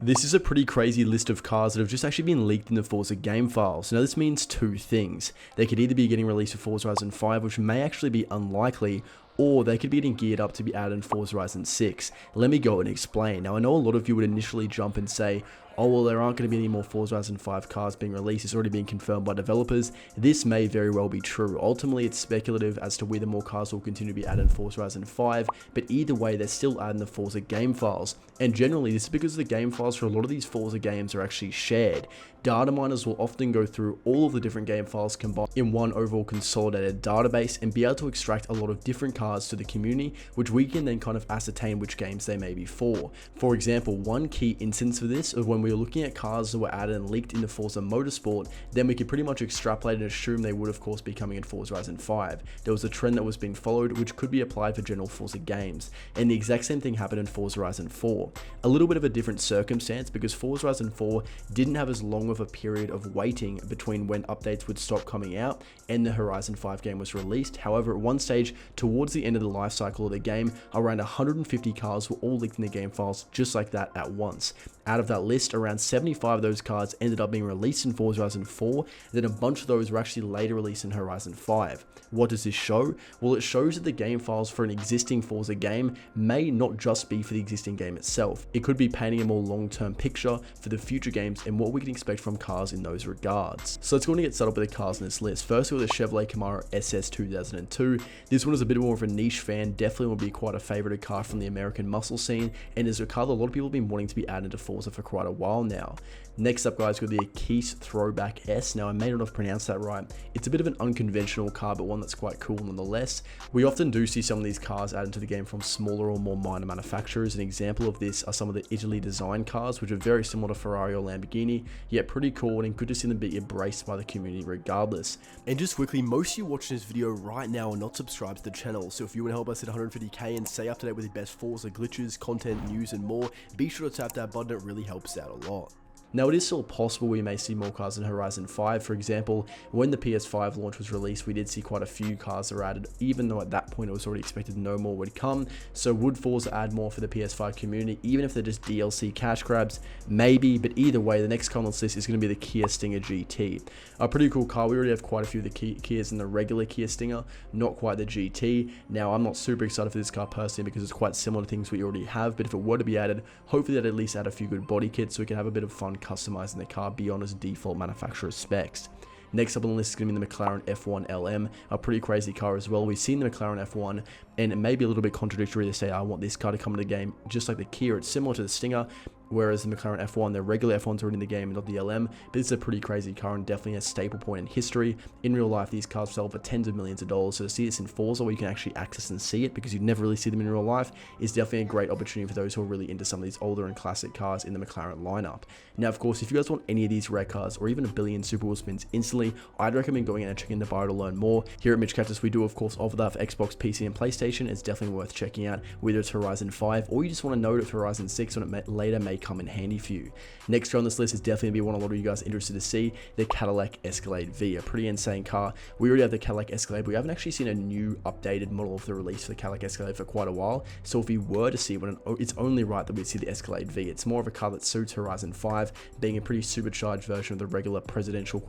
This is a pretty crazy list of cars that have just actually been leaked in the Forza game files. Now this means two things. They could either be getting released for Forza Horizon 5, which may actually be unlikely, or they could be getting geared up to be added in Forza Horizon 6. Let me go and explain. Now I know a lot of you would initially jump and say, oh well, there aren't going to be any more Forza Horizon 5 cars being released, it's already been confirmed by developers. This may very well be true. Ultimately it's speculative as to whether more cars will continue to be added in Forza Horizon 5, but either way they're still adding the Forza game files. And generally this is because the game files for a lot of these Forza games are actually shared. Data miners will often go through all of the different game files combined in one overall consolidated database and be able to extract a lot of different cars to the community, which we can then kind of ascertain which games they may be for. For example, one key instance for this of when we were looking at cars that were added and leaked into Forza Motorsport, then we could pretty much extrapolate and assume they would of course be coming in Forza Horizon 5. There was a trend that was being followed which could be applied for general Forza games, and the exact same thing happened in Forza Horizon 4. A little bit of a different circumstance because Forza Horizon 4 didn't have as long of a period of waiting between when updates would stop coming out and the Horizon 5 game was released. However, at one stage towards the end of the life cycle of the game, around 150 cars were all leaked in the game files just like that at once. Out of that list, around 75 of those cars ended up being released in Forza Horizon 4, then a bunch of those were actually later released in Horizon 5. What does this show? Well, it shows that the game files for an existing Forza game may not just be for the existing game itself. It could be painting a more long-term picture for the future games and what we can expect from cars in those regards. So let's go and get started with the cars in this list. First, with the Chevrolet Camaro SS 2002. This one is a bit more of a niche fan, definitely will be quite a favorited car from the American muscle scene, and is a car that a lot of people have been wanting to be added to Forza for quite a while now. Next up, guys, we've got the Akis Throwback S. Now I may not have pronounced that right. It's a bit of an unconventional car, but one that's quite cool nonetheless. We often do see some of these cars added to the game from smaller or more minor manufacturers. An example of this are some of the Italy design cars, which are very similar to Ferrari or Lamborghini, yet pretty cool and good to see them be embraced by the community regardless. And just quickly, most of you watching this video right now are not subscribed to the channel, so if you want to help us hit 150k and stay up to date with the best Forza glitches, content, news and more, be sure to tap that button, it really helps out a lot. Now it is still possible we may see more cars in Horizon 5. For example, when the PS5 launch was released, we did see quite a few cars that were added, even though at that point it was already expected no more would come. So would Forza add more for the PS5 community, even if they're just DLC cash grabs? Maybe, but either way, the next car on this list is going to be the Kia Stinger GT. A pretty cool car. We already have quite a few of the Kias in the regular Kia Stinger, not quite the GT. Now I'm not super excited for this car personally because it's quite similar to things we already have, but if it were to be added, hopefully they'd at least add a few good body kits so we can have a bit of fun customizing the car beyond its default manufacturer specs. Next up on the list is going to be the McLaren F1 LM, a pretty crazy car as well. We've seen the McLaren F1, and it may be a little bit contradictory to say I want this car to come into the game just like the Kia. It's similar to the Stinger, whereas the McLaren F1, the regular F1's already in the game and not the LM, but it's a pretty crazy car and definitely a staple point in history. In real life, these cars sell for tens of millions of dollars, so to see this in Forza where you can actually access and see it because you'd never really see them in real life is definitely a great opportunity for those who are really into some of these older and classic cars in the McLaren lineup. Now, of course, if you guys want any of these rare cars or even a billion Super Wheel spins instantly, I'd recommend going in and checking the bio to learn more. Here at MitchCactus, we do of course offer that for Xbox, PC and PlayStation. It's definitely worth checking out, whether it's Horizon 5 or you just want to know if Horizon 6 when it later may come in handy for you. Next on this list is definitely going to be one a lot of you guys are interested to see, the Cadillac Escalade V, a pretty insane car. We already have the Cadillac Escalade, but we haven't actually seen a new updated model of the release for the Cadillac Escalade for quite a while. So if we were to see one, it's only right that we'd see the Escalade V. It's more of a car that suits Horizon 5, being a pretty supercharged version of the regular presidential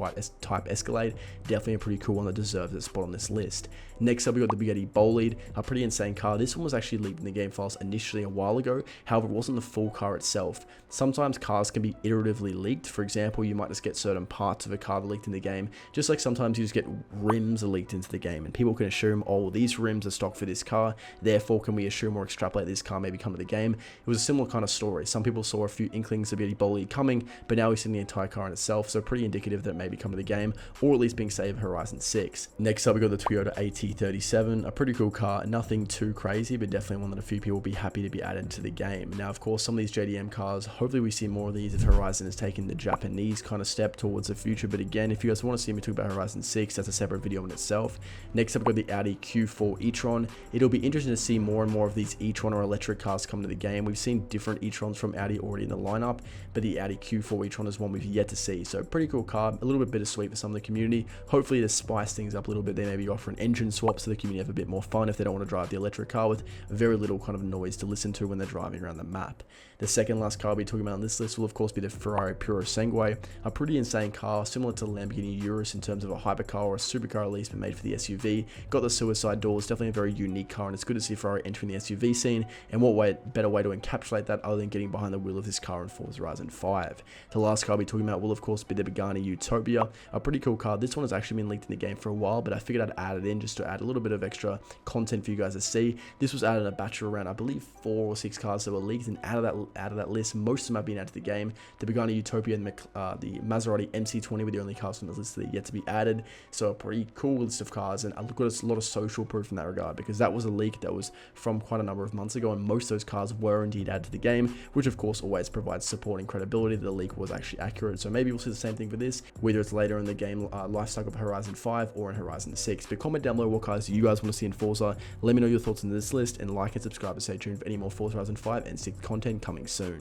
type Escalade. Definitely a pretty cool one that deserves a spot on this list. Next up, we got the Bugatti Bolide, a pretty insane car. This one was actually leaked in the game files initially a while ago. However, it wasn't the full car itself. Sometimes cars can be iteratively leaked. For example, you might just get certain parts of a car that leaked in the game, just like sometimes you just get rims leaked into the game, and people can assume, oh, these rims are stock for this car, therefore can we assume or extrapolate this car maybe come to the game. It was a similar kind of story. Some people saw a few inklings of Bugatti Bolide coming, but now we've seen the entire car in itself, so pretty indicative that it may be coming to the game, or at least being saved for Horizon 6. Next up, we got the Toyota AT37, a pretty cool car, nothing too crazy, but definitely one that a few people will be happy to be added to the game. Now, of course, some of these JDM cars, hopefully we see more of these if Horizon is taking the Japanese kind of step towards the future, but again, if you guys want to see me talk about Horizon 6, that's a separate video in itself. Next up, we've got the Audi Q4 e-tron. It'll be interesting to see more and more of these e-tron or electric cars come to the game. We've seen different e-trons from Audi already in the lineup, but the Audi Q4 e-tron is one we've yet to see, so pretty cool car, a little bit bittersweet for some of the community. Hopefully to spice things up a little bit, they maybe offer an engine swap so the community have a bit more fun if they don't want to drive the electric car with very little kind of noise to listen to when they're driving around the map. The second last car I'll be talking about on this list will of course be the Ferrari Puro Sangue, a pretty insane car similar to the Lamborghini Urus in terms of a hypercar or a supercar at least, but made for the SUV. Got the suicide doors, definitely a very unique car, and it's good to see Ferrari entering the SUV scene, and what better way to encapsulate that other than getting behind the wheel of this car in Forza Horizon 5. The last car I'll be talking about will of course be the Pagani Utopia, a pretty cool car. This one has actually been leaked in the game for a while, but I figured I'd add it in just to add a little bit of extra content for you guys to see. This was added in a batch of around, I believe, 4 or 6 cars that were leaked, and out of that list, most of them have been added to the game. The Pagani Utopia and the Maserati MC20 were the only cars from the list that are yet to be added, so a pretty cool list of cars, and I've got a lot of social proof in that regard, because that was a leak that was from quite a number of months ago, and most of those cars were indeed added to the game, which of course always provides support and credibility that the leak was actually accurate. So maybe we'll see the same thing for this, whether it's later in the game life cycle of Horizon 5 or in Horizon 6. But comment down below what cars you guys want to see in Forza. Let me know your thoughts on this list, and like and subscribe to stay tuned for any more Forza Horizon 5 and 6 content coming soon.